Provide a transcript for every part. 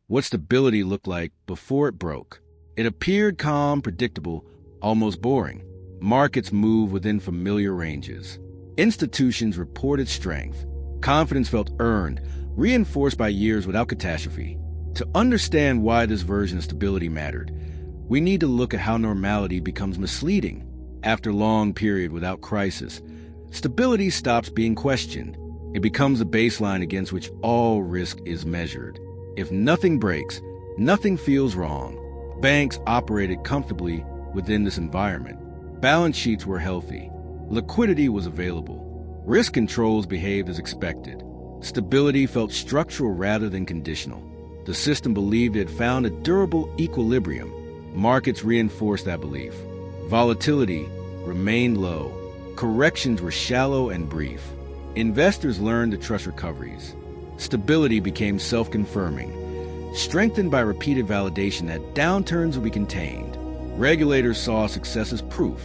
what stability looked like before it broke. It appeared calm, predictable, almost boring. Markets moved within familiar ranges. Institutions reported strength. Confidence felt earned, reinforced by years without catastrophe. To understand why this version of stability mattered, we need to look at how normality becomes misleading. After a long period without crisis, stability stops being questioned. It becomes a baseline against which all risk is measured. If nothing breaks, nothing feels wrong. Banks operated comfortably within this environment. Balance sheets were healthy. Liquidity was available. Risk controls behaved as expected. Stability felt structural rather than conditional. The system believed it found a durable equilibrium. Markets reinforced that belief. Volatility remained low. Corrections were shallow and brief. Investors learned to trust recoveries. Stability became self-confirming, strengthened by repeated validation that downturns would be contained. Regulators saw success as proof.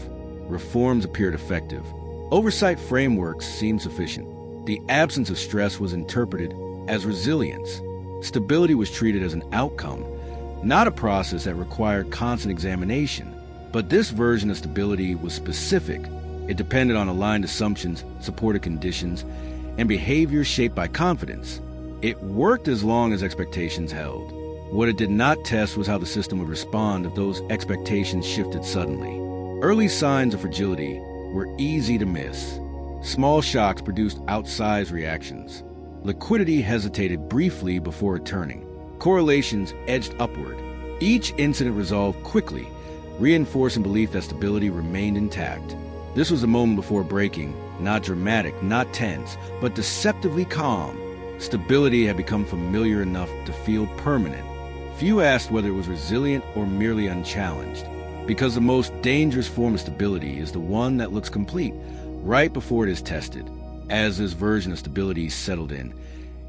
Reforms appeared effective. Oversight frameworks seemed sufficient. The absence of stress was interpreted as resilience. Stability was treated as an outcome, not a process that required constant examination. But this version of stability was specific. It depended on aligned assumptions, supported conditions, and behavior shaped by confidence. It worked as long as expectations held. What it did not test was how the system would respond if those expectations shifted suddenly. Early signs of fragility were easy to miss. Small shocks produced outsized reactions. Liquidity hesitated briefly before returning. Correlations edged upward. Each incident resolved quickly, reinforcing belief that stability remained intact. This was a moment before breaking, not dramatic, not tense, but deceptively calm. Stability had become familiar enough to feel permanent. Few asked whether it was resilient or merely unchallenged, because the most dangerous form of stability is the one that looks complete right before it is tested. As this version of stability settled in,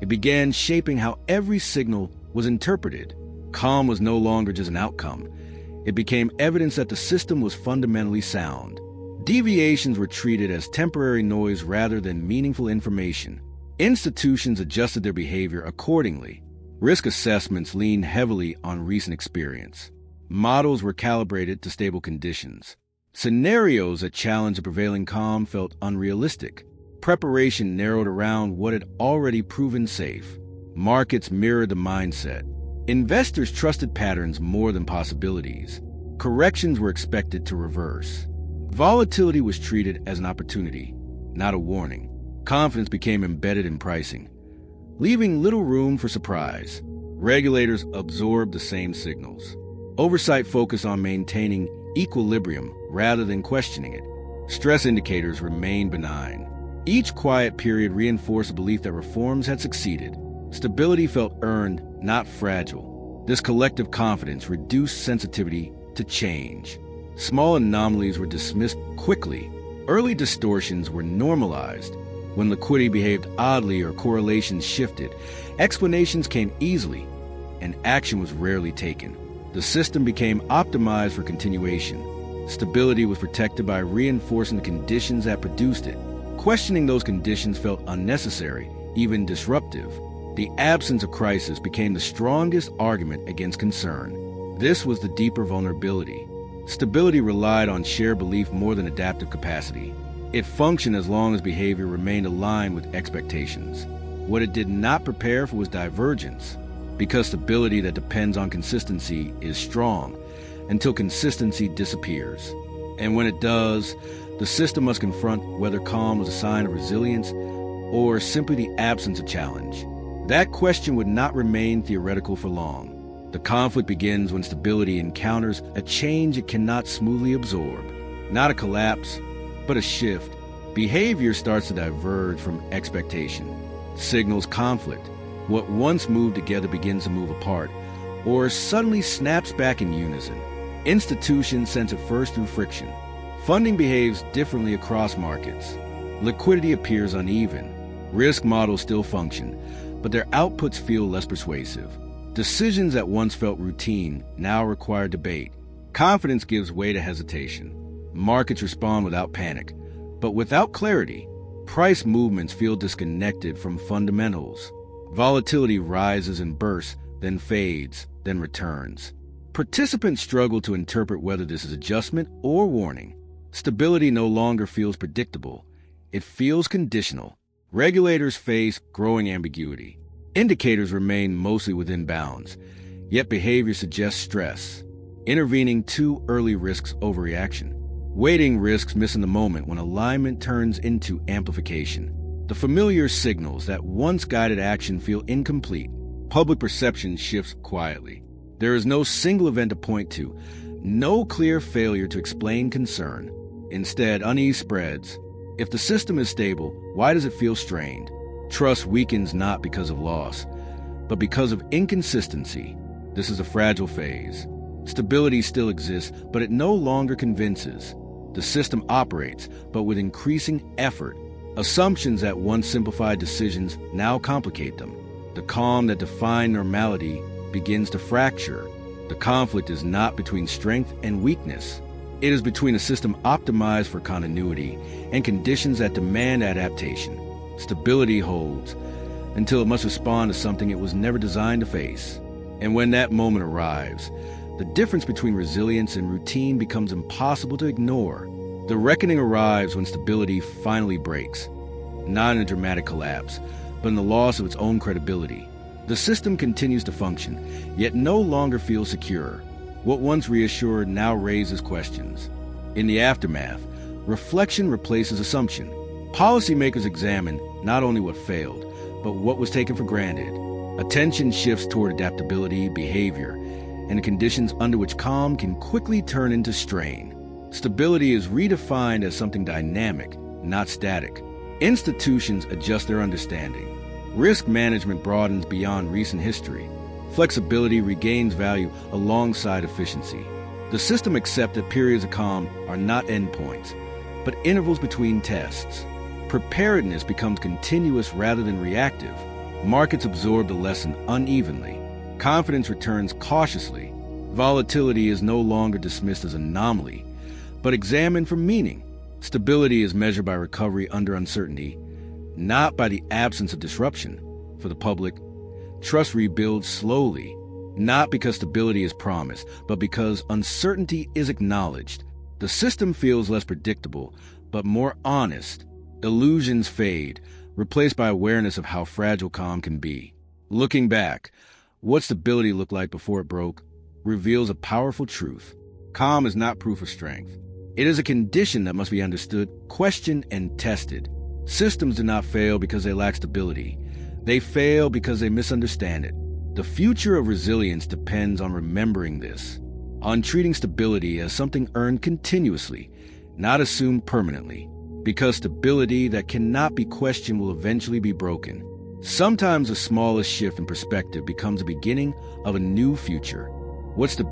it began shaping how every signal was interpreted. Calm was no longer just an outcome. It became evidence that the system was fundamentally sound. Deviations were treated as temporary noise rather than meaningful information. Institutions adjusted their behavior accordingly. Risk assessments leaned heavily on recent experience. Models were calibrated to stable conditions. Scenarios that challenged the prevailing calm felt unrealistic. Preparation narrowed around what had already proven safe. Markets mirrored the mindset. Investors trusted patterns more than possibilities. Corrections were expected to reverse. Volatility was treated as an opportunity, not a warning. Confidence became embedded in pricing, leaving little room for surprise. Regulators absorbed the same signals. Oversight focused on maintaining equilibrium rather than questioning it. Stress indicators remained benign. Each quiet period reinforced the belief that reforms had succeeded. Stability felt earned, not fragile. This collective confidence reduced sensitivity to change. Small anomalies were dismissed quickly. Early distortions were normalized. When liquidity behaved oddly or correlations shifted, explanations came easily, and action was rarely taken. The system became optimized for continuation. Stability was protected by reinforcing the conditions that produced it. Questioning those conditions felt unnecessary, even disruptive. The absence of crisis became the strongest argument against concern. This was the deeper vulnerability. Stability relied on shared belief more than adaptive capacity. It functioned as long as behavior remained aligned with expectations. What it did not prepare for was divergence, because stability that depends on consistency is strong until consistency disappears. And when it does, the system must confront whether calm was a sign of resilience or simply the absence of challenge. That question would not remain theoretical for long. The conflict begins when stability encounters a change it cannot smoothly absorb. Not a collapse, but a shift. Behavior starts to diverge from expectation. Signals conflict. What once moved together begins to move apart, or suddenly snaps back in unison. Institutions sense it first through friction. Funding behaves differently across markets. Liquidity appears uneven. Risk models still function, but their outputs feel less persuasive. Decisions that once felt routine now require debate. Confidence gives way to hesitation. Markets respond without panic, but without clarity. Price movements feel disconnected from fundamentals. Volatility rises in bursts, then fades, then returns. Participants struggle to interpret whether this is adjustment or warning. Stability no longer feels predictable. It feels conditional. Regulators face growing ambiguity. Indicators remain mostly within bounds, yet behavior suggests stress. Intervening too early risks overreaction. Waiting risks missing the moment when alignment turns into amplification. The familiar signals that once guided action feel incomplete. Public perception shifts quietly. There is no single event to point to, no clear failure to explain concern. Instead, unease spreads. If the system is stable, why does it feel strained? Trust weakens not because of loss, but because of inconsistency. This is a fragile phase. Stability still exists, but it no longer convinces. The system operates, but with increasing effort. Assumptions that once simplified decisions now complicate them. The calm that defined normality begins to fracture. The conflict is not between strength and weakness. It is between a system optimized for continuity and conditions that demand adaptation. Stability holds until it must respond to something it was never designed to face. And when that moment arrives, the difference between resilience and routine becomes impossible to ignore. The reckoning arrives when stability finally breaks, not in a dramatic collapse, but in the loss of its own credibility. The system continues to function, yet no longer feels secure. What once reassured now raises questions. In the aftermath, reflection replaces assumption. Policymakers examine not only what failed, but what was taken for granted. Attention shifts toward adaptability, behavior, and the conditions under which calm can quickly turn into strain. Stability is redefined as something dynamic, not static. Institutions adjust their understanding. Risk management broadens beyond recent history. Flexibility regains value alongside efficiency. The system accepts that periods of calm are not endpoints, but intervals between tests. Preparedness becomes continuous rather than reactive. Markets absorb the lesson unevenly. Confidence returns cautiously. Volatility is no longer dismissed as an anomaly, but examined for meaning. Stability is measured by recovery under uncertainty, not by the absence of disruption. For the public, trust rebuilds slowly, not because stability is promised, but because uncertainty is acknowledged. The system feels less predictable, but more honest. Illusions fade, replaced by awareness of how fragile calm can be. Looking back, what stability looked like before it broke reveals a powerful truth. Calm is not proof of strength. It is a condition that must be understood, questioned, and tested. Systems do not fail because they lack stability. They fail because they misunderstand it. The future of resilience depends on remembering this, on treating stability as something earned continuously, not assumed permanently, because stability that cannot be questioned will eventually be broken. Sometimes the smallest shift in perspective becomes the beginning of a new future. What's the